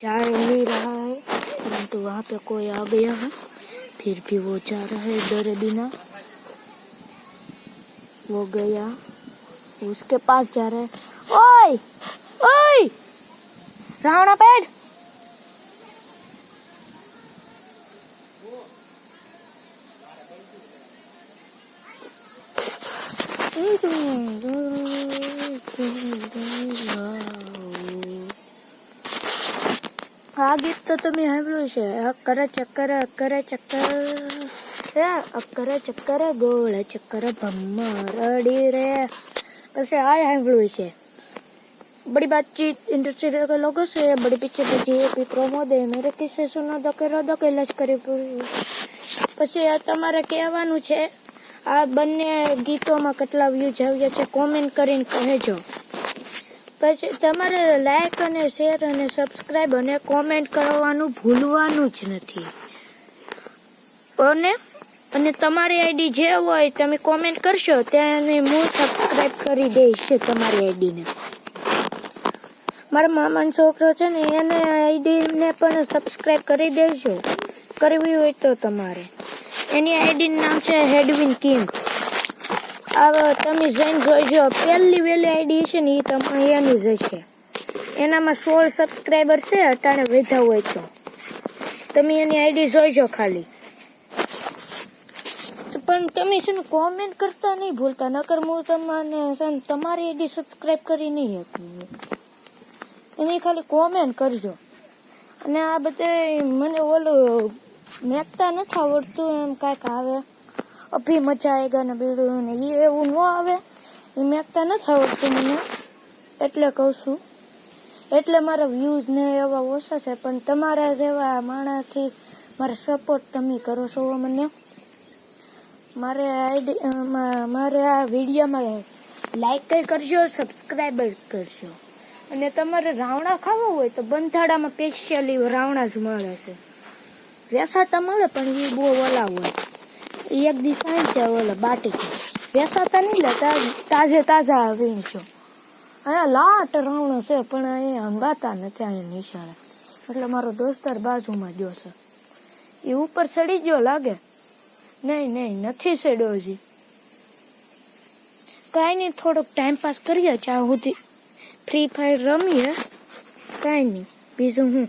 जा नहीं रहा है, परंतु वहाँ पे कोई आ गया है, फिर भी वो जा रहा है डरे बिना। वो गया, उसके पास जा रहा है। ओए ओए रावणा पेड़, આ ગીત તો તમે સાંભળ્યું છે, અક્કર ચક્કર અક્કર ચક્કર અક્કર ચક્કર ગોળ ચક્કર ભમરડી રે, પછી આ સાંભળ્યું છે, बड़ी बातचीत इंडस्ट्री के लोगों से, बड़ी पीछे पीछे प्रमोद है मेरे किस्से सुनो दो के रोदो के लश्करी પછી આ તમારે કહેવાનું છે આ બંને ગીતોમાં કેટલા વ્યૂઝ આવ્યા છે કોમેન્ટ કરીને કહેજો। પછી તમારે લાઈક અને શેર અને સબસ્ક્રાઈબ અને કોમેન્ટ કરવાનું ભૂલવાનું જ નથી। અને તમારી આઈડી જે હોય તમે કોમેન્ટ કરશો તેને હું સબસ્ક્રાઈબ કરી દઈશ તમારી આઈડીને। મારા મામાનો છોકરો છે ને એને આઈડીને પણ સબસ્ક્રાઈબ કરી દેજો, કરવી હોય તો તમારે। એની આઈડીનું નામ છે હેડવિન કિંગ। આ તમે જઈને જોઈજો, પહેલી વહેલી આઈડી છે ને એ તમારે એની જ હશે। એનામાં 16 સબસ્ક્રાઈબર છે અટાણે વધ્યા હોય તો તમે એની આઈડી જોઈજો ખાલી। પણ તમે છે ને કોમેન્ટ કરતા નહીં ભૂલતા, નકર હું તમને છે ને તમારી આઈડી સબસ્ક્રાઈબ કરી નહીં શકું, એની ખાલી કોમેન્ટ કરજો। અને આ બધે મને ઓલું મેકતા નથી આવડતું, એમ કાંઈક આવે અભી મજા આવેગા ને બીડું ને એ એવું ન આવે, એ મેકતા નથી આવડતું મને, એટલે કહું છું। એટલે મારા વ્યૂઝ ને એવા ઓછા છે, પણ તમારા જેવા માણસથી મારે સપોર્ટ તમે કરો છો મને। મારે આ વિડીયોમાં લાઈક કઈ કરજો, સબસ્ક્રાઈબ કરજો। અને તમારે રાવણા ખાવા હોય તો બંધાડામાં સ્પેશિયલી રાવણા જ મળે છે, વેસાતા મળે પણ એ બહુ ઓલા હોય, એક દી સાંજ જાય ઓલા બાટી વેસાતા નહીં લે, તાજે તાજા આવીને છો। અહીંયા લાટ રાવણો છે પણ અહીંયા હંગાતા નથી અહીંયા નિશાળે, એટલે મારો દોસ્તાર બાજુમાં ગયો છે, એ ઉપર ચડી ગયો લાગે, નહીં નથી ચડ્યો હજી, કાંઈ નહીં થોડોક ટાઈમ પાસ કરીએ, જ્યાં સુધી ફ્રી ફાયર રમીએ, કાંઈ નહીં બીજું હું।